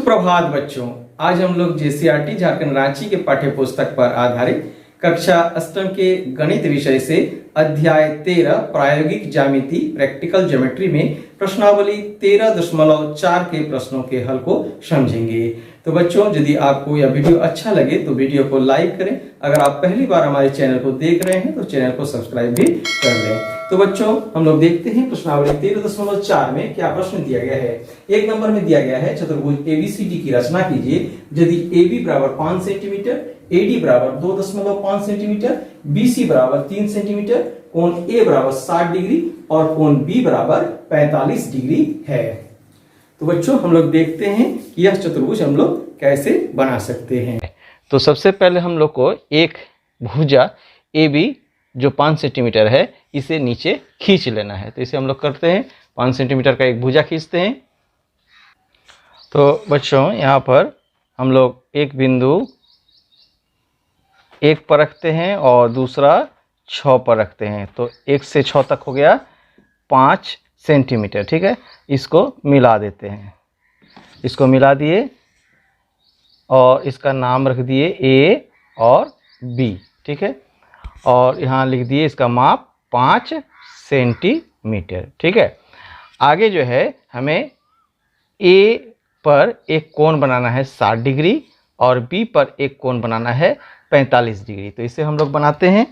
सुप्रभात बच्चों। आज हम लोग जेसीईआरटी झारखंड रांची के पाठ्य पुस्तक पर आधारित कक्षा अष्टम के गणित विषय से अध्याय 13 प्रायोगिक ज्यामिति प्रैक्टिकल ज्योमेट्री में प्रश्नावली 13.4 के प्रश्नों के हल को समझेंगे। तो बच्चों, यदि आपको यह वीडियो अच्छा लगे तो वीडियो को लाइक करें। अगर आप पहली बार हमारे चैनल को देख रहे हैं तो चैनल को सब्सक्राइब भी कर लें। तो बच्चों, हम लोग देखते हैं प्रश्नावली 13.4 में क्या प्रश्न दिया गया है। एक नंबर में दिया गया है चतुर्भुज एबीसीडी की रचना कीजिए यदि AB बराबर 5 सेंटीमीटर, AD बराबर 2.5 सेंटीमीटर, BC बराबर 3 सेंटीमीटर, कोण A बराबर 60 डिग्री और कोण B बराबर 45 डिग्री है। तो बच्चों, हम लोग देखते हैं कि यह चतुर्भुज हम लोग कैसे बना सकते हैं। तो सबसे पहले हम लोग को एक भुजा AB जो 5 सेंटीमीटर है इसे नीचे खींच लेना है। तो इसे हम लोग करते हैं, 5 सेंटीमीटर का एक भुजा खींचते हैं। तो बच्चों, यहाँ पर हम लोग एक बिंदु 1 पर रखते हैं और दूसरा 6 पर रखते हैं। तो 1 से 6 तक हो गया 5 सेंटीमीटर। ठीक है, इसको मिला देते हैं। इसको मिला दिए और इसका नाम रख दिए A और B। ठीक है, और यहाँ लिख दिए इसका माप 5 सेंटीमीटर। ठीक है, आगे जो है हमें A पर एक कोण बनाना है 60 डिग्री और B पर एक कोण बनाना है 45 डिग्री। तो इसे हम लोग बनाते हैं।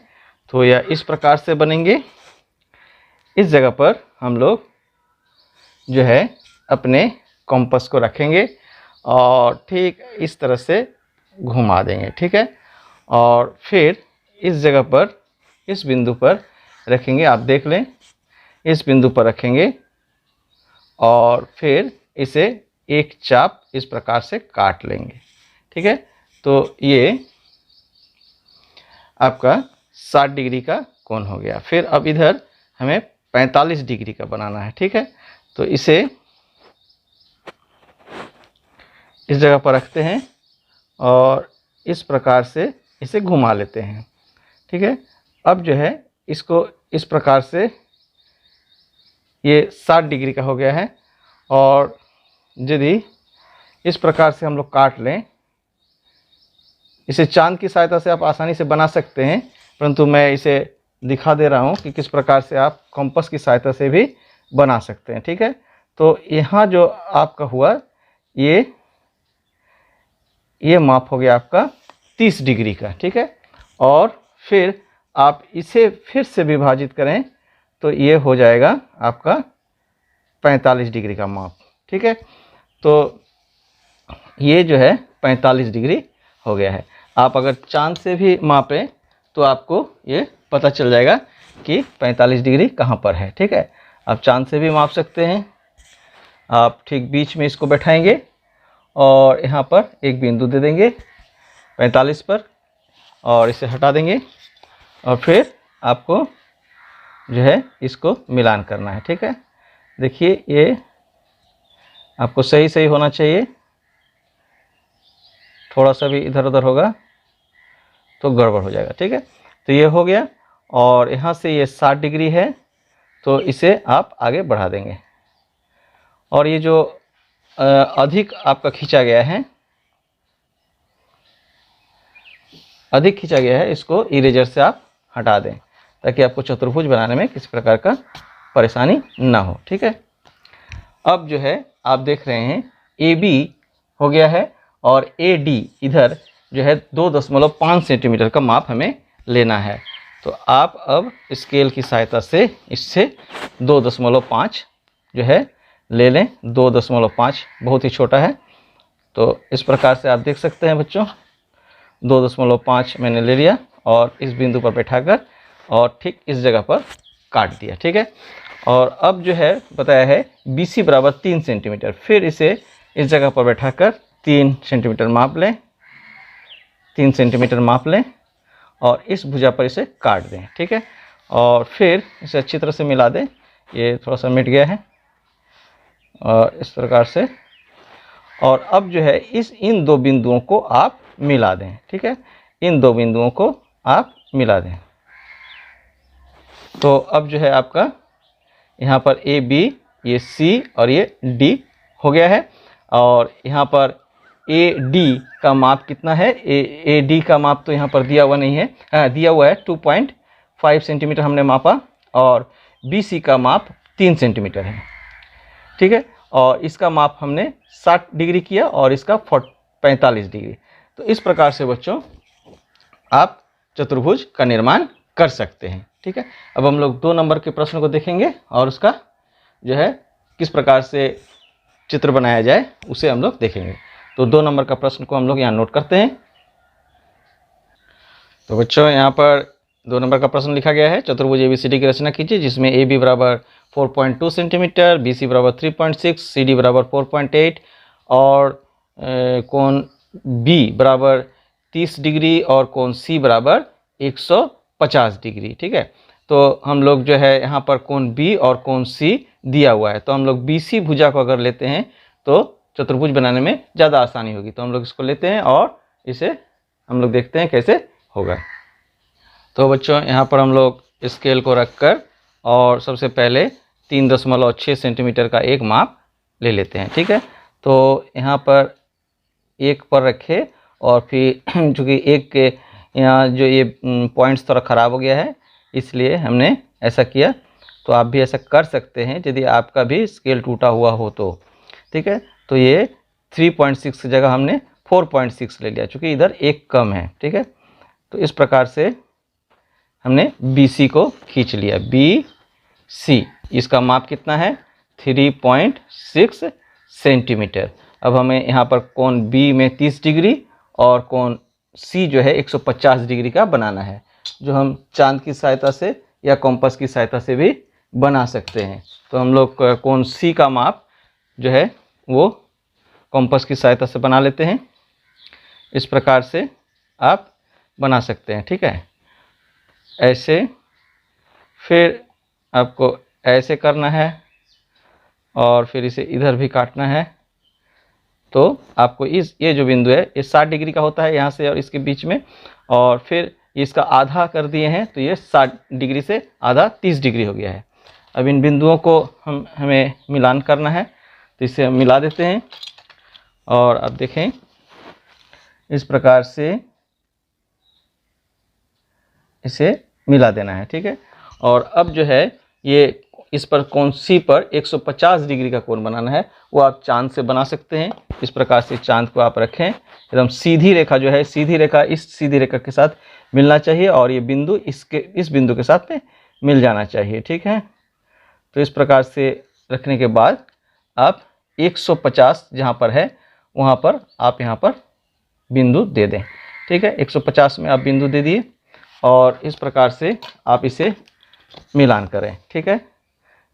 तो यह इस प्रकार से बनेंगे। इस जगह पर हम लोग जो है अपने कंपास को रखेंगे और ठीक इस तरह से घुमा देंगे। ठीक है, और फिर इस जगह पर इस बिंदु पर रखेंगे। आप देख लें, इस बिंदु पर रखेंगे और फिर इसे एक चाप इस प्रकार से काट लेंगे। ठीक है, तो ये आपका 60 डिग्री का कोण हो गया। फिर अब इधर हमें 45 डिग्री का बनाना है। ठीक है, तो इसे इस जगह पर रखते हैं और इस प्रकार से इसे घुमा लेते हैं। ठीक है, अब जो है इसको इस प्रकार से ये 60 डिग्री का हो गया है। और यदि इस प्रकार से हम लोग काट लें, इसे चांद की सहायता से आप आसानी से बना सकते हैं, परंतु मैं इसे दिखा दे रहा हूँ कि किस प्रकार से आप कंपास की सहायता से भी बना सकते हैं। ठीक है, तो यहाँ जो आपका हुआ ये माप हो गया आपका 30 डिग्री का। ठीक है, और फिर आप इसे फिर से विभाजित करें तो ये हो जाएगा आपका 45 डिग्री का माप। ठीक है, तो ये जो है 45 डिग्री हो गया है। आप अगर चांद से भी मापें तो आपको ये पता चल जाएगा कि 45 डिग्री कहाँ पर है। ठीक है, आप चांद से भी माप सकते हैं। आप ठीक बीच में इसको बैठाएंगे और यहाँ पर एक बिंदु दे देंगे 45 पर और इसे हटा देंगे और फिर आपको जो है इसको मिलान करना है। ठीक है, देखिए ये आपको सही सही होना चाहिए। थोड़ा सा भी इधर उधर होगा तो गड़बड़ हो जाएगा। ठीक है, तो ये हो गया और यहाँ से ये 60 डिग्री है तो इसे आप आगे बढ़ा देंगे। और ये जो अधिक आपका खींचा गया है, अधिक खींचा गया है, इसको इरेजर से आप हटा दें ताकि आपको चतुर्भुज बनाने में किसी प्रकार का परेशानी ना हो। ठीक है, अब जो है आप देख रहे हैं AB हो गया है और AD इधर जो है 2.5 सेंटीमीटर का माप हमें लेना है। तो आप अब स्केल की सहायता से इससे 2.5 जो है ले लें। 2.5 बहुत ही छोटा है, तो इस प्रकार से आप देख सकते हैं बच्चों। 2.5 मैंने ले लिया और इस बिंदु पर बैठाकर और ठीक इस जगह पर काट दिया। ठीक है, और अब जो है बताया है BC बराबर 3 सेंटीमीटर। फिर इसे इस जगह पर बैठाकर 3 सेंटीमीटर माप लें, 3 सेंटीमीटर माप लें और इस भुजा पर इसे काट दें। ठीक है, और फिर इसे अच्छी तरह से मिला दें। ये थोड़ा सा मिट गया है और इस प्रकार से। और अब जो है इन दो बिंदुओं को आप मिला दें। ठीक है, इन दो बिंदुओं को आप मिला दें। तो अब जो है आपका यहाँ पर AB, ये C और ये D हो गया है। और यहाँ पर ए डी का माप कितना है, ए डी का माप तो यहाँ पर दिया हुआ नहीं है, हाँ दिया हुआ है 2.5 सेंटीमीटर हमने मापा, और बी सी का माप 3 सेंटीमीटर है, ठीक है। और इसका माप हमने 60 डिग्री किया और इसका 45 डिग्री। तो इस प्रकार से बच्चों आप चतुर्भुज का निर्माण कर सकते हैं, ठीक है। अब हम लोग 2 नंबर के प्रश्न को देखेंगे और उसका जो है किस प्रकार से चित्र बनाया जाए उसे हम लोग देखेंगे। तो 2 नंबर का प्रश्न को हम लोग यहाँ नोट करते हैं। तो बच्चों यहाँ पर 2 नंबर का प्रश्न लिखा गया है, चतुर्भुज ABCD की रचना कीजिए जिसमें AB बराबर 4.2 सेंटीमीटर, BC बराबर 3.6, CD बराबर 4.8 और कोण B बराबर 30 डिग्री और कोण C बराबर 150 डिग्री, ठीक है। तो हम लोग जो है यहाँ पर कोण B और कोण C दिया हुआ है, तो हम लोग BC भुजा को अगर लेते हैं तो चतुर्भुज बनाने में ज़्यादा आसानी होगी। तो हम लोग इसको लेते हैं और इसे हम लोग देखते हैं कैसे होगा। तो बच्चों यहाँ पर हम लोग स्केल को रखकर और सबसे पहले 3.6 सेंटीमीटर का एक माप ले लेते हैं, ठीक है। तो यहाँ पर 1 पर रखे और फिर चूँकि 1 के यहाँ जो ये पॉइंट्स थोड़ा ख़राब हो गया है इसलिए हमने ऐसा किया। तो आप भी ऐसा कर सकते हैं यदि आपका भी स्केल टूटा हुआ हो तो, ठीक है। तो ये 3.6 की जगह हमने 4.6 ले लिया चूँकि इधर 1 कम है, ठीक है। तो इस प्रकार से हमने BC को खींच लिया। BC इसका माप कितना है 3.6 सेंटीमीटर। अब हमें यहाँ पर कोण B में 30 डिग्री और कोण C जो है 150 डिग्री का बनाना है, जो हम चांद की सहायता से या कॉम्पस की सहायता से भी बना सकते हैं। तो हम लोग कोण C का माप जो है वो कॉम्पस की सहायता से बना लेते हैं। इस प्रकार से आप बना सकते हैं, ठीक है। ऐसे फिर आपको ऐसे करना है और फिर इसे इधर भी काटना है। तो आपको ये जो बिंदु है ये 60 डिग्री का होता है यहाँ से और इसके बीच में, और फिर इसका आधा कर दिए हैं तो ये 60 डिग्री से आधा 30 डिग्री हो गया है। अब इन बिंदुओं को हमें मिलान करना है, तो इसे हम मिला देते हैं और अब देखें इस प्रकार से इसे मिला देना है, ठीक है। और अब जो है ये इस पर कोण C पर 150 डिग्री का कोण बनाना है, वो आप चांद से बना सकते हैं। इस प्रकार से चांद को आप रखें, एकदम सीधी रेखा जो है, सीधी रेखा इस सीधी रेखा के साथ मिलना चाहिए और ये बिंदु इस बिंदु के साथ में मिल जाना चाहिए, ठीक है। तो इस प्रकार से रखने के बाद आप 150 जहाँ पर है वहाँ पर आप यहाँ पर बिंदु दे दें, ठीक है। 150 में आप बिंदु दे दिए और इस प्रकार से आप इसे मिलान करें, ठीक है।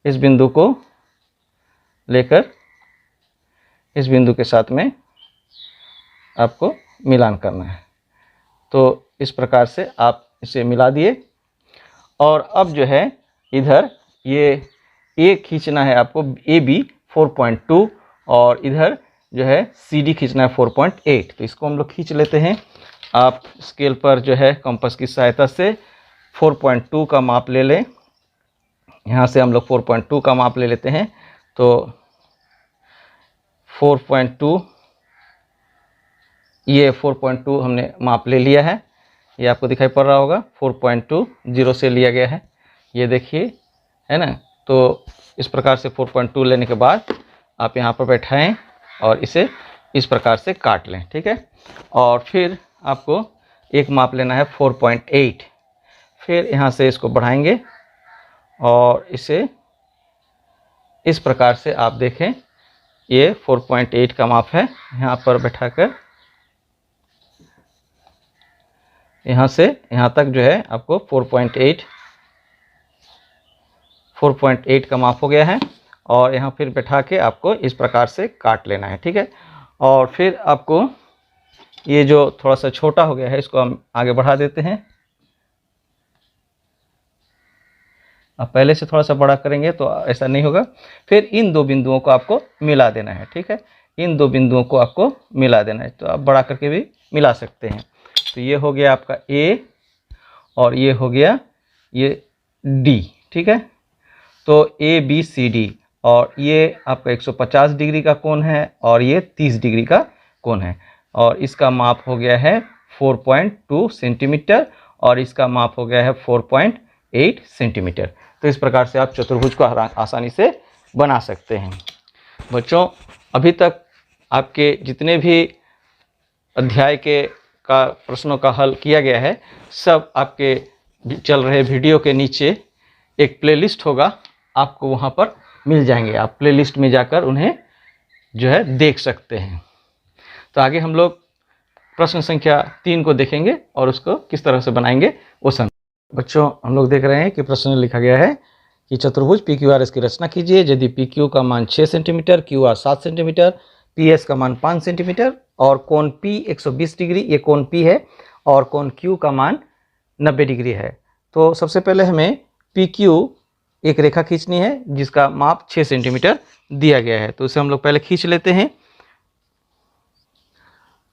इस बिंदु को लेकर इस बिंदु के साथ में आपको मिलान करना है। तो इस प्रकार से आप इसे मिला दिए और अब जो है इधर ये खींचना है आपको AB 4.2 और इधर जो है CD खींचना है 4.8। तो इसको हम लोग खींच लेते हैं। आप स्केल पर जो है कंपास की सहायता से 4.2 का माप ले लें। यहाँ से हम लोग 4.2 का माप ले लेते हैं। तो 4.2 ये 4.2 हमने माप ले लिया है, ये आपको दिखाई पड़ रहा होगा। 4.2 0 से लिया गया है, ये देखिए, है ना। तो इस प्रकार से 4.2 लेने के बाद आप यहाँ पर बैठाएं और इसे इस प्रकार से काट लें, ठीक है। और फिर आपको एक माप लेना है 4.8। फिर यहाँ से इसको बढ़ाएंगे और इसे इस प्रकार से आप देखें, ये 4.8 का माप है। यहाँ पर बैठाकर यहाँ से यहाँ तक जो है आपको 4.8 का माप हो गया है। और यहाँ फिर बैठा के आपको इस प्रकार से काट लेना है, ठीक है। और फिर आपको ये जो थोड़ा सा छोटा हो गया है इसको हम आगे बढ़ा देते हैं। अब पहले से थोड़ा सा बड़ा करेंगे तो ऐसा नहीं होगा। फिर इन दो बिंदुओं को आपको मिला देना है, ठीक है। इन दो बिंदुओं को आपको मिला देना है, तो आप बड़ा करके भी मिला सकते हैं। तो ये हो गया आपका A और ये हो गया ये D, ठीक है। तो ABCD और ये आपका 150 डिग्री का कोण है और ये 30 डिग्री का कोण है और इसका माप हो गया है 4.2 सेंटीमीटर और इसका माप हो गया है 4.8 सेंटीमीटर। तो इस प्रकार से आप चतुर्भुज को आसानी से बना सकते हैं। बच्चों, अभी तक आपके जितने भी अध्याय के का प्रश्नों का हल किया गया है, सब आपके चल रहे वीडियो के नीचे एक प्लेलिस्ट होगा, आपको वहाँ पर मिल जाएंगे। आप प्लेलिस्ट में जाकर उन्हें जो है देख सकते हैं। तो आगे हम लोग प्रश्न संख्या 3 को देखेंगे और उसको किस तरह से बनाएंगे वो समझ। बच्चों, हम लोग देख रहे हैं कि प्रश्न में लिखा गया है कि चतुर्भुज PQRS की रचना कीजिए यदि PQ का मान 6 सेंटीमीटर, QR 7 सेंटीमीटर, PS का मान 5 सेंटीमीटर और कोण P 120 डिग्री, ये कोण P है, और कोण Q का मान 90 डिग्री है। तो सबसे पहले हमें PQ एक रेखा खींचनी है जिसका माप 6 सेंटीमीटर दिया गया है। तो उसे हम लोग पहले खींच लेते हैं।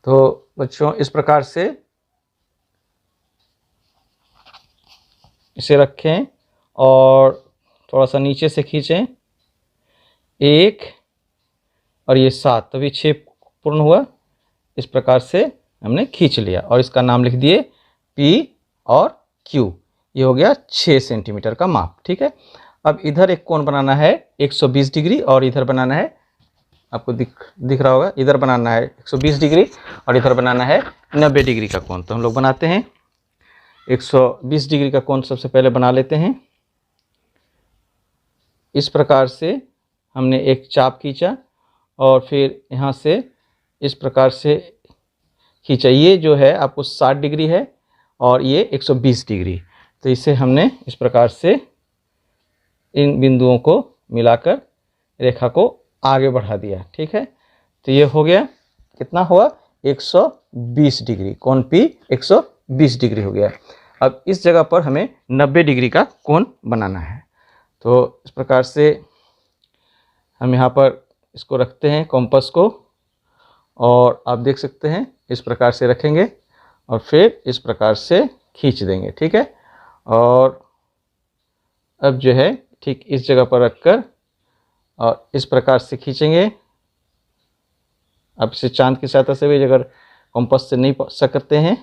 तो बच्चों, इस प्रकार से इसे रखें और थोड़ा सा नीचे से खींचें, 1 और ये 7, तभी 6 पूर्ण हुआ। इस प्रकार से हमने खींच लिया और इसका नाम लिख दिए P और Q। ये हो गया 6 सेंटीमीटर का माप। ठीक है, अब इधर एक कोण बनाना है 120 डिग्री और इधर बनाना है, आपको दिख रहा होगा, इधर बनाना है 120 डिग्री और इधर बनाना है 90 डिग्री का कोण। तो हम लोग बनाते हैं 120 डिग्री का कोण सबसे पहले बना लेते हैं। इस प्रकार से हमने एक चाप खींचा और फिर यहाँ से इस प्रकार से खींचा। ये जो है आपको 60 डिग्री है और ये 120 डिग्री। तो इसे हमने इस प्रकार से इन बिंदुओं को मिलाकर रेखा को आगे बढ़ा दिया। ठीक है, तो ये हो गया, कितना हुआ, 120 डिग्री, कोण P 120 डिग्री हो गया। अब इस जगह पर हमें 90 डिग्री का कोण बनाना है। तो इस प्रकार से हम यहाँ पर इसको रखते हैं कॉम्पस को, और आप देख सकते हैं इस प्रकार से रखेंगे और फिर इस प्रकार से खींच देंगे। ठीक है, और अब जो है ठीक इस जगह पर रखकर और इस प्रकार से खींचेंगे। आप इसे चांद की सहायता से भी, अगर कॉम्पस से नहीं सकते हैं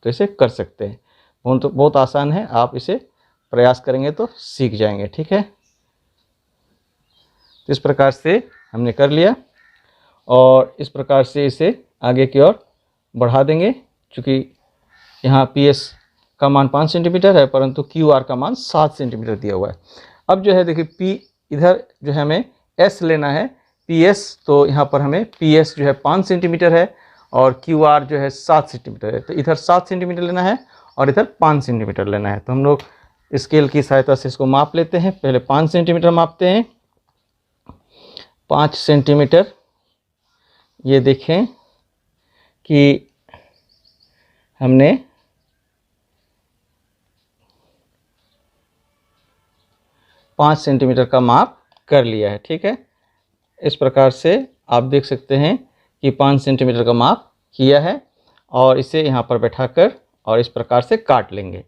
तो इसे कर सकते हैं। बहुत आसान है, आप इसे प्रयास करेंगे तो सीख जाएंगे। ठीक है, तो इस प्रकार से हमने कर लिया और इस प्रकार से इसे आगे की ओर बढ़ा देंगे। चूँकि यहाँ PS का मान 5 सेंटीमीटर है परंतु QR का मान 7 सेंटीमीटर दिया हुआ है। अब जो है देखिए P इधर जो है हमें S लेना है, PS, तो यहाँ पर हमें PS जो है 5 सेंटीमीटर है और QR जो है 7 सेंटीमीटर है। तो इधर 7 सेंटीमीटर लेना है और इधर 5 सेंटीमीटर लेना है। तो हम लोग स्केल की सहायता से इसको माप लेते हैं। पहले 5 सेंटीमीटर मापते हैं, 5 सेंटीमीटर। ये देखें कि हमने पाँच सेंटीमीटर का माप कर लिया है। ठीक है, इस प्रकार से आप देख सकते हैं कि 5 सेंटीमीटर का माप किया है और इसे यहाँ पर बैठाकर और इस प्रकार से काट लेंगे।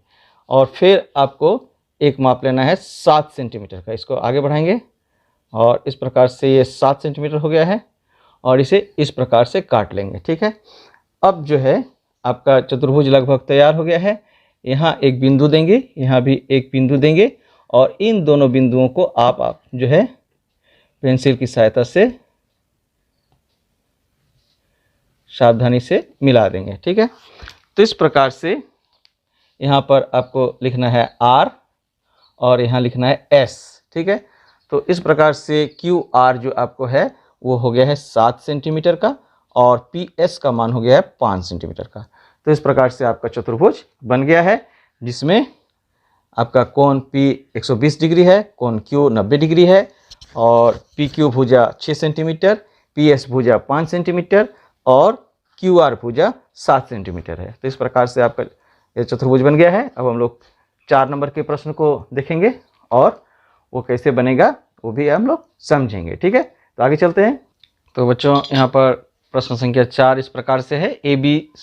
और फिर आपको एक माप लेना है 7 सेंटीमीटर का। इसको आगे बढ़ाएंगे और इस प्रकार से ये 7 सेंटीमीटर हो गया है और इसे इस प्रकार से काट लेंगे। ठीक है, अब जो है आपका चतुर्भुज लगभग तैयार हो गया है। यहाँ एक बिंदु देंगे, यहाँ भी एक बिंदु देंगे और इन दोनों बिंदुओं को आप जो है पेंसिल की सहायता से सावधानी से मिला देंगे। ठीक है, तो इस प्रकार से यहाँ पर आपको लिखना है R और यहाँ लिखना है S। ठीक है, तो इस प्रकार से QR जो आपको है वो हो गया है 7 सेंटीमीटर का और PS का मान हो गया है 5 सेंटीमीटर का। तो इस प्रकार से आपका चतुर्भुज बन गया है जिसमें आपका कोण P 120 डिग्री है, कोण Q 90 डिग्री है और PQ भुजा 6 सेंटीमीटर, PS भुजा 5 सेंटीमीटर और QR भुजा 7 सेंटीमीटर है। तो इस प्रकार से आपका ये चतुर्भुज बन गया है। अब हम लोग 4 नंबर के प्रश्न को देखेंगे और वो कैसे बनेगा वो भी हम लोग समझेंगे। ठीक है, तो आगे चलते हैं। तो बच्चों यहाँ पर प्रश्न संख्या 4 इस प्रकार से है,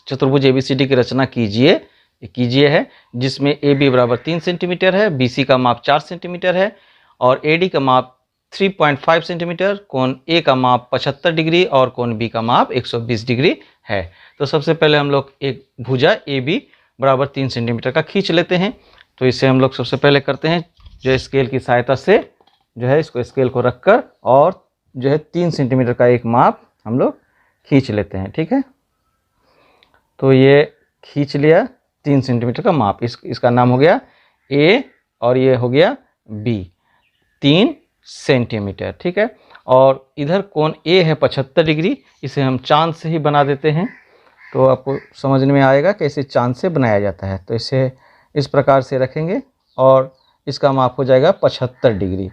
चतुर्भुज ABCD की रचना कीजिए है जिसमें AB बराबर 3 सेंटीमीटर है, BC का माप 4 सेंटीमीटर है और AD का माप 3.5 सेंटीमीटर, कोण ए का माप 75 डिग्री और कोण बी का माप 120 डिग्री है। तो सबसे पहले हम लोग एक भुजा ए बी बराबर 3 सेंटीमीटर का खींच लेते हैं। तो इसे हम लोग सबसे पहले करते हैं, जो स्केल की सहायता से जो है इसको स्केल को रखकर और जो है 3 सेंटीमीटर का एक माप हम लोग खींच लेते हैं। ठीक है, तो ये खींच लिया 3 सेंटीमीटर का माप, इसका नाम हो गया ए और ये हो गया बी, 3 सेंटीमीटर। ठीक है, और इधर कोण ए है 75 डिग्री, इसे हम चांद से ही बना देते हैं। तो आपको समझने में आएगा कि इसे चांद से बनाया जाता है। तो इसे इस प्रकार से रखेंगे और इसका माप हो जाएगा 75 डिग्री।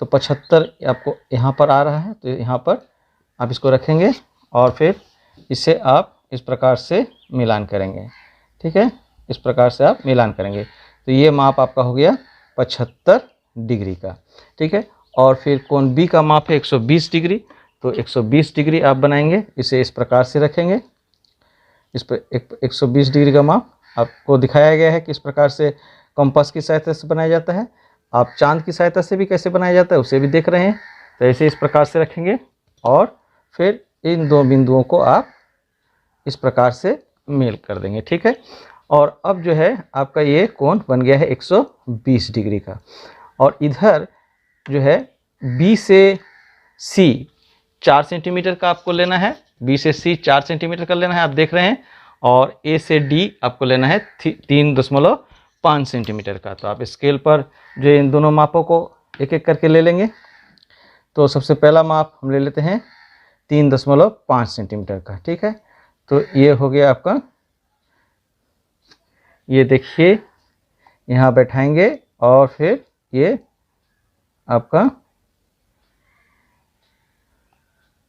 तो 75 आपको यहाँ पर आ रहा है, तो यहाँ पर आप इसको रखेंगे और फिर इसे आप इस प्रकार से मिलान करेंगे। ठीक है, इस प्रकार से आप मिलान करेंगे तो ये माप आपका हो गया 75 डिग्री का। ठीक है, और फिर कोण बी का माप है 120 डिग्री, तो 120 डिग्री आप बनाएंगे, इसे इस प्रकार से रखेंगे। इस पर 120 डिग्री का माप आपको दिखाया गया है कि इस प्रकार से कंपास की सहायता से बनाया जाता है। आप चांद की सहायता से भी कैसे बनाया जाता है उसे भी देख रहे हैं। तो ऐसे इस प्रकार से रखेंगे और फिर इन दो बिंदुओं को आप इस प्रकार से मेल कर देंगे। ठीक है, और अब जो है आपका ये कोण बन गया है 120 डिग्री का। और इधर जो है बी से सी 4 सेंटीमीटर का आपको लेना है, बी से सी 4 सेंटीमीटर का लेना है, आप देख रहे हैं। और ए से डी आपको लेना है 3.5 सेंटीमीटर का। तो आप स्केल पर जो इन दोनों मापों को एक एक करके ले लेंगे। तो सबसे पहला माप हम ले लेते हैं 3.5 सेंटीमीटर का। ठीक है, तो ये हो गया आपका, ये देखिए यहाँ बैठाएंगे और फिर ये आपका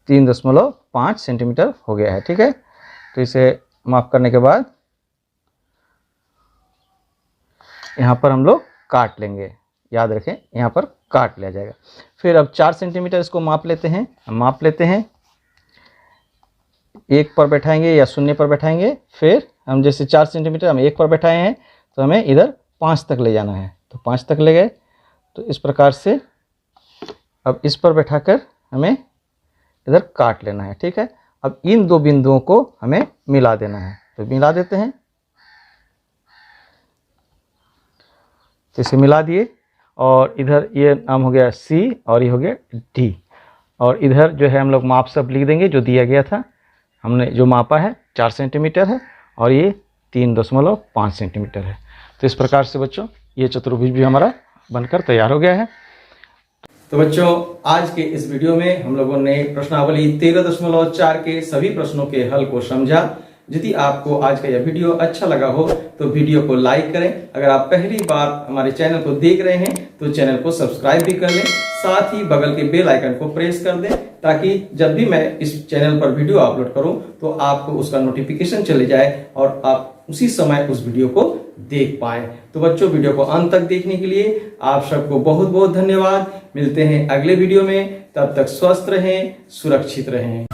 3.5 सेंटीमीटर हो गया है। ठीक है, तो इसे माप करने के बाद यहाँ पर हम लोग काट लेंगे, याद रखें यहाँ पर काट लिया जाएगा। फिर अब 4 सेंटीमीटर इसको माप लेते हैं, हम माप लेते हैं, एक पर बैठाएंगे या शून्य पर बैठाएंगे। फिर हम जैसे 4 सेंटीमीटर हम एक पर बैठाए हैं तो हमें इधर 5 तक ले जाना है, तो 5 तक ले गए। तो इस प्रकार से अब इस पर बैठाकर हमें इधर काट लेना है। ठीक है, अब इन दो बिंदुओं को हमें मिला देना है, तो मिला देते हैं। तो इसे मिला दिए और इधर ये नाम हो गया सी और ये हो गया डी। और इधर जो है हम लोग माप सब लिख देंगे जो दिया गया था, हमने जो मापा है 4 सेंटीमीटर है और ये 3.5 सेंटीमीटर है। तो इस प्रकार से बच्चों ये चतुर्भुज भी हमारा बनकर तैयार हो गया है। तो बच्चों आज के इस वीडियो में हम लोगों ने प्रश्नावली 13.4 के सभी प्रश्नों के हल को समझा। यदि आपको आज का यह वीडियो अच्छा लगा हो तो वीडियो को लाइक करें। अगर आप पहली बार हमारे चैनल को देख रहे हैं तो चैनल को सब्सक्राइब भी कर लें, साथ ही बगल के बेल आइकन को प्रेस कर दें ताकि जब भी मैं इस चैनल पर वीडियो अपलोड करूं तो आपको उसका नोटिफिकेशन चले जाए और आप उसी समय उस वीडियो को देख पाएं। तो बच्चों वीडियो को अंत तक देखने के लिए आप सबको बहुत बहुत धन्यवाद। मिलते हैं अगले वीडियो में, तब तक स्वस्थ रहें, सुरक्षित रहें।